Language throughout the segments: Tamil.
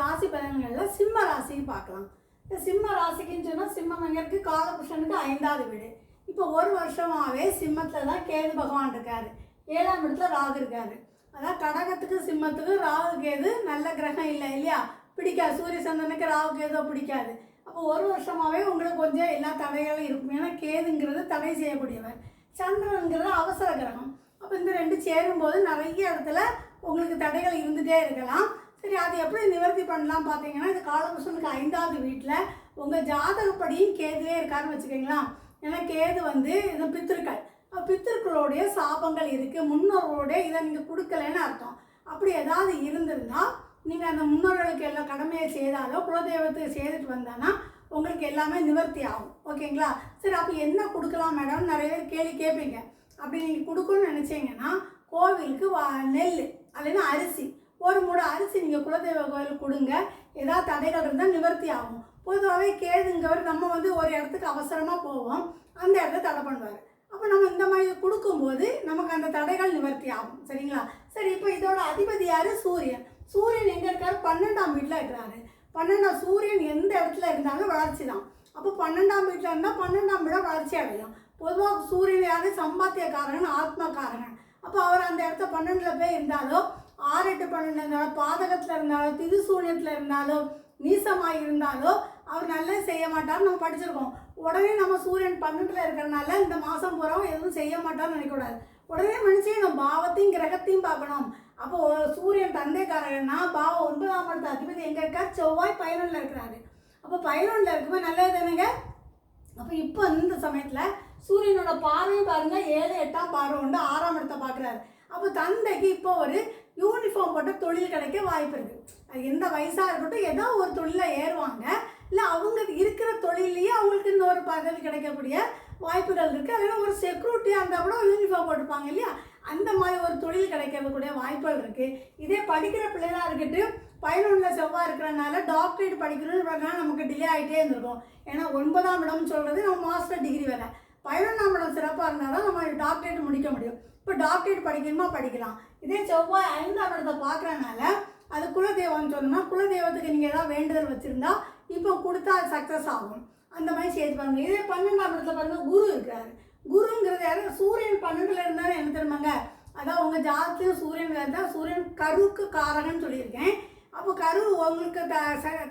ராசி பலன்களில் சிம்ம ராசின்னு பார்க்கலாம். இந்த சிம்ம ராசிக்குன்னு சொன்னால் சிம்மம் எங்கே இருக்குது? காலபுருஷனுக்கு 5வது வீடு. இப்போ ஒரு வருஷமாகவே சிம்மத்தில் தான் கேது பகவான் இருக்கார். 7ஆம் இடத்துல ராகு இருக்கார். அதான் கடகத்துக்கு சிம்மத்துக்கு ராகு கேது நல்ல கிரகம் இல்லை இல்லையா? பிடிக்காது. சூரிய சந்திரனுக்கு ராகு கேதோ பிடிக்காது. அப்போ ஒரு வருஷமாகவே உங்களுக்கு கொஞ்சம் எல்லா தடைகளும் இருக்கும். ஏன்னா கேதுங்கிறது தடை செய்யக்கூடியவர், சந்திரனுங்கிறது அவசர கிரகம். அப்போ இந்த ரெண்டு சேரும்போது நிறைய இடத்துல உங்களுக்கு தடைகள் இருந்துகிட்டே இருக்கலாம். சரி, அது எப்படி நிவர்த்தி பண்ணலாம் பார்த்தீங்கன்னா, இந்த காலபுருஷனுக்கு 5வது வீட்டில் உங்கள் ஜாதகப்படியும் கேதுவே இருக்காருன்னு வச்சுக்கோங்களா. ஏன்னா கேது இந்த பித்திருக்கள், பித்திருக்களுடைய சாபங்கள் இருக்குது. முன்னோர்களுடைய இதை நீங்கள் கொடுக்கலன்னு அர்த்தம். அப்படி ஏதாவது இருந்திருந்தால் நீங்கள் அந்த முன்னோர்களுக்கு எல்லா கடமையை செய்தாலோ குலதெய்வத்துக்கு செய்துட்டு வந்தானா உங்களுக்கு எல்லாமே நிவர்த்தி ஆகும். ஓகேங்களா? சரி, அப்போ என்ன கொடுக்கலாம் மேடம்? நிறைய பேர் கேள்வி கேட்பீங்க. அப்படி நீங்கள் கொடுக்கணும்னு நினச்சிங்கன்னா கோவிலுக்கு நெல் அல்லைன்னா அரிசி, ஒரு மூடை அரிசி நீங்கள் குலதெய்வ கோயிலுக்கு கொடுங்க. ஏதாவது தடைகள் இருந்தால் நிவர்த்தி ஆகும். பொதுவாகவே கேதுங்கவர் நம்ம ஒரு இடத்துக்கு அவசரமாக போவோம், அந்த இடத்த தடை பண்ணுவார். அப்போ நம்ம இந்த மாதிரி கொடுக்கும்போது நமக்கு அந்த தடைகள் நிவர்த்தி ஆகும். சரிங்களா? சரி, இப்போ இதோட அதிபதி யார்? சூரியன். சூரியன் எங்கே இருக்கார்? 12ஆம் வீட்டில் இருக்கிறாரு. 12ஆம் சூரியன் எந்த இடத்துல இருந்தாலும் வளர்ச்சி தான். அப்போ 12ஆம் வீட்டில் இருந்தால் 12ஆம் வீட வளர்ச்சி அடையும். பொதுவாக சூரியன் யார்? சம்பாத்தியக்காரன், ஆத்மக்காரன். அப்போ அவர் அந்த இடத்த 12ல் போய் இருந்தாலோ 6, 8, 12 இருந்தாலும், பாதகத்தில் இருந்தாலும், திதிசூன்யத்தில் இருந்தாலும், நீசமாக இருந்தாலோ அவர் நல்லா செய்ய மாட்டார்னு நம்ம படிச்சிருக்கோம். உடனே நம்ம சூரியன் 12ல் இருக்கிறனால இந்த மாதம் பூராவும் எதுவும் செய்ய மாட்டார்னு நினைக்கக்கூடாது. உடனே மனுஷன் நம்ம பாவத்தையும் கிரகத்தையும் பார்க்கணும். அப்போது சூரியன் தந்தைக்காரன்னா பாவம் 9ஆம் இடத்து அதிபதி எங்கே இருக்கார்? செவ்வாய் 11ல் இருக்கிறாரு. அப்போ 11ல் இருக்கும்போது நல்லது தானேங்க. அப்போ இப்போ இந்த சமயத்தில் சூரியனோட பார்வையும் பாருங்கள், 7, 8ஆம் பார்வை உண்டு, 6ஆம் இடத்தை பார்க்குறாரு. அப்போ தந்தைக்கு இப்போ ஒரு யூனிஃபார்ம் போட்ட தொழில் கிடைக்க வாய்ப்பு இருக்குது. அது எந்த வயசாக இருக்கட்டும், ஏதோ ஒரு தொழிலில் ஏறுவாங்க. இல்லை அவங்க இருக்கிற தொழிலையே அவங்களுக்கு இன்னொரு பதவி கிடைக்கக்கூடிய வாய்ப்புகள் இருக்குது. அதனால் ஒரு செக்யூரிட்டியாக இருந்தால் கூட யூனிஃபார்ம் போட்டுப்பாங்க இல்லையா? அந்த மாதிரி ஒரு தொழில் கிடைக்கக்கூடிய வாய்ப்புகள் இருக்குது. இதே படிக்கிற பிள்ளைகளாக இருக்கட்டு 11ல் செவ்வாய் இருக்கிறனால டாக்டரேட் படிக்கணும்னு பார்த்தா நமக்கு டிலே ஆகிட்டே இருந்திருக்கும். ஏன்னா 9ஆம் இடம்னு சொல்கிறது நம்ம மாஸ்டர் டிகிரி வேலை. 11ஆம் இடம் சிறப்பாக இருந்தால் தான் நம்ம டாக்டரேட் முடிக்க முடியும். இப்போ டாக்டரேட் படிக்கணுமா படிக்கலாம். இதே செவ்வாய் 5ஆம் இடத்தை பார்க்குறனால அது குலதெய்வம்னு சொன்னோம்னா குலதெய்வத்துக்கு நீங்கள் ஏதாவது வேண்டுதல் வச்சுருந்தா இப்போ கொடுத்தா அது சக்ஸஸ் ஆகும். அந்த மாதிரி செய்து பாருங்கள். இதே 12ஆம் இடத்துல பாருங்கள், குரு இருக்காரு. குருங்கிறது யார்? சூரியன் 12ல் இருந்தாலும் என்ன தெரியுமாங்க, அதான் உங்கள் ஜாதகத்தையும் சூரியன் இருந்தால் சூரியன் கருவுக்கு காரகன்னு சொல்லியிருக்கேன். அப்போ கரு உங்களுக்கு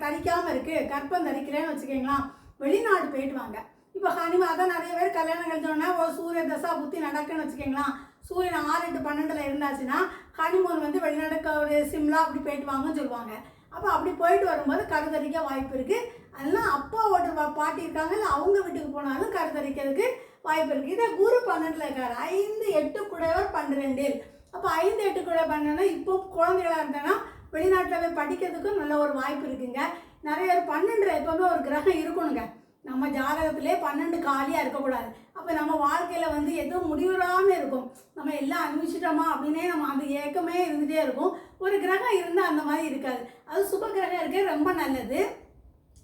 தரிக்காமல் இருக்குது, கற்பம் தரிக்கிறேன்னு வச்சுக்கோங்களா, வெளிநாடு போயிட்டு வாங்க. இப்போ அதான் நிறைய பேர் கல்யாணம் கழிச்சோன்னா ஒரு சூரிய தசா புத்தி நடக்குன்னு வச்சுக்கோங்களா. சூரியன் 6, 8, 12ல் இருந்தாச்சுன்னா ஹனிமூன் வெளிநாடு சிம்லா அப்படி போயிட்டு வாங்கன்னு சொல்லுவாங்க. அப்போ அப்படி போயிட்டு வரும்போது கருத்தரிக்க வாய்ப்பு இருக்குது. அதெல்லாம் அப்பாவோட பாட்டி இருக்காங்க, இல்லை அவங்க வீட்டுக்கு போனாலும் கருத்தரிக்கிறதுக்கு வாய்ப்பு இருக்குது. இதே குரு 12ல் இருக்கார். 5, 8 குடையவர் 12. அப்போ 5, 8 குடையவர் 12 இப்போ குழந்தைகளாக இருந்தேன்னா வெளிநாட்டில் போய் படிக்கிறதுக்கும் நல்ல ஒரு வாய்ப்பு இருக்குங்க. நிறைய பேர் 12ல் எப்போவுமே ஒரு கிரகம் இருக்கணுங்க. நம்ம ஜாதகத்திலே 12 காலியாக இருக்கக்கூடாது. அப்போ நம்ம வாழ்க்கையில் எதுவும் முடிவுறாமல் இருக்கும். நம்ம எல்லாம் அனுபவிச்சிட்டோமா அப்படின்னே நம்ம அந்த ஏக்கமே இருந்துகிட்டே இருக்கும். ஒரு கிரகம் இருந்தால் அந்த மாதிரி இருக்காது. அது சுப கிரகம் இருக்கே ரொம்ப நல்லது.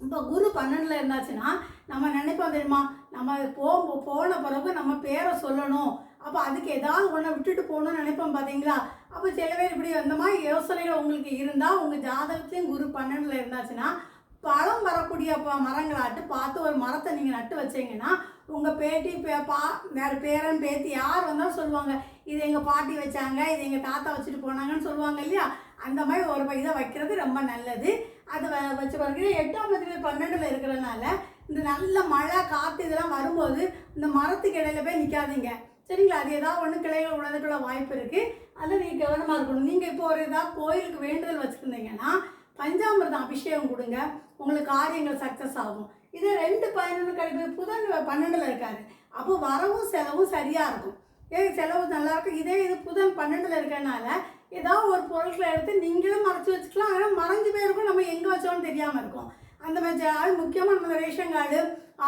இப்போ குரு 12ல் இருந்தாச்சுன்னா நம்ம நினைப்போம் தெரியுமா, நம்ம போன பிறகு நம்ம பேரை சொல்லணும், அப்போ அதுக்கு ஏதாவது ஒன்றை விட்டுட்டு போகணும்னு நினைப்போம் பார்த்தீங்களா. அப்போ சில பேர் இப்படி அந்த மாதிரி யோசனைகள் உங்களுக்கு இருந்தால் உங்கள் ஜாதகத்தையும் குரு 12ல் இருந்தாச்சுன்னா பழம் வரக்கூடிய மரங்களாட்டு பார்த்து ஒரு மரத்தை நீங்கள் நட்டு வச்சிங்கன்னா உங்கள் பேட்டி வேறு பேரன் பேத்தி யார் வந்தாலும் சொல்லுவாங்க, இது எங்கள் பாட்டி வச்சாங்க, இது எங்கள் தாத்தா வச்சுட்டு போனாங்கன்னு சொல்லுவாங்க இல்லையா. அந்த மாதிரி ஒரு இதை வைக்கிறது ரொம்ப நல்லது. அது வச்சு பார்க்குறது 8ஆம் இடத்துல 12ல் இருக்கிறதுனால இந்த நல்ல மழை காற்று இதெல்லாம் வரும்போது இந்த மரத்துக்கு இடையில போய் நிற்காதீங்க. சரிங்களா? அது ஏதாவது ஒன்று கிளைகள் உணர்ந்துக்குள்ள வாய்ப்பு இருக்குது. அதில் நீங்கள் கவனமாக இருக்கணும். நீங்கள் இப்போ ஒரு ஏதாவது கோயிலுக்கு வேண்டுதல் வச்சுருந்தீங்கன்னா பஞ்சாமிர்தம் அபிஷேகம் கொடுங்க, உங்களுக்கு காரியங்கள் சக்ஸஸ் ஆகும். இதே 2 11 கழிப்பு புதன் 12ல் இருக்காரு. அப்போ வரவும் செலவும் சரியாக இருக்கும். செலவு நல்லாயிருக்கும். இதே இது புதன் 12ல் இருக்கிறனால ஏதாவது ஒரு பொருட்களை எடுத்து நீங்களும் மறைச்சி வச்சுக்கலாம். ஆனால் மறைஞ்சு போயிருக்கும், நம்ம எங்கே வச்சோன்னு தெரியாமல் இருக்கும். அந்த மாதிரி முக்கியமாக நம்ம ரேஷன் கார்டு,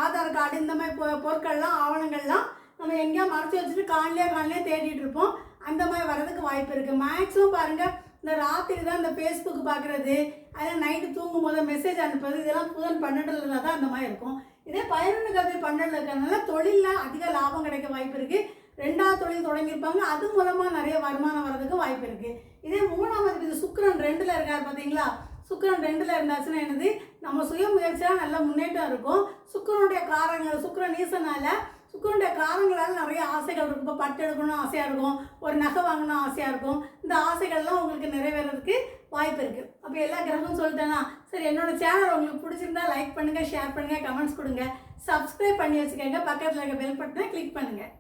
ஆதார் கார்டு, இந்த மாதிரி பொருட்கள்லாம் ஆவணங்கள்லாம் நம்ம எங்கேயா மறைச்சி வச்சுட்டு காலையிலே தேடிட்டு இருப்போம். அந்த மாதிரி வர்றதுக்கு வாய்ப்பு இருக்குது. மேக்ஸிமம் பாருங்கள், இந்த ராத்திரி தான் இந்த ஃபேஸ்புக் பார்க்குறது, அதில் நைட்டு தூங்கும் போது மெசேஜ் அனுப்புறது, இதெல்லாம் புதன் 12ல் தான் அந்த மாதிரி இருக்கும். இதே 11 கதை 12ல் இருக்கிறதுனால தொழிலில் அதிக லாபம் கிடைக்க வாய்ப்பு இருக்குது. 2வது தொழில் தொடங்கியிருப்பாங்க, அது மூலமாக நிறைய வருமானம் வர்றதுக்கு வாய்ப்பு இருக்குது. இதே 3ஆம் அதிபதி சுக்கிரன் 2ல் இருக்கார் பார்த்தீங்களா. சுக்கிரன் 2ல் இருந்தாச்சுன்னா என்னது நம்ம சுய முயற்சியாக நல்ல முன்னேற்றம் இருக்கும். சுக்கிரனுடைய காரங்கள் சுக்கிரன் ஈசனால சுக்கிரனுடைய காரங்களால் நிறைய ஆசைகள் இருக்கும். இப்போ பட்டு எடுக்கணும்னு ஆசையாக இருக்கும், ஒரு நகை வாங்கணும் ஆசையாக இருக்கும். இந்த ஆசைகள்லாம் உங்களுக்கு நிறைவேறதுக்கு வாய்ப்பு இருக்குது. அப்போ எல்லா கிரகமும் சொல்லிட்டேன்னா சரி. என்னோட சேனல் உங்களுக்கு பிடிச்சிருந்தா லைக் பண்ணுங்கள், ஷேர் பண்ணுங்கள், கமெண்ட்ஸ் கொடுங்க, சப்ஸ்கிரைப் பண்ணி வச்சுக்கோங்க. பக்கத்தில் இருக்க பெல் பட்டனை கிளிக் பண்ணுங்கள்.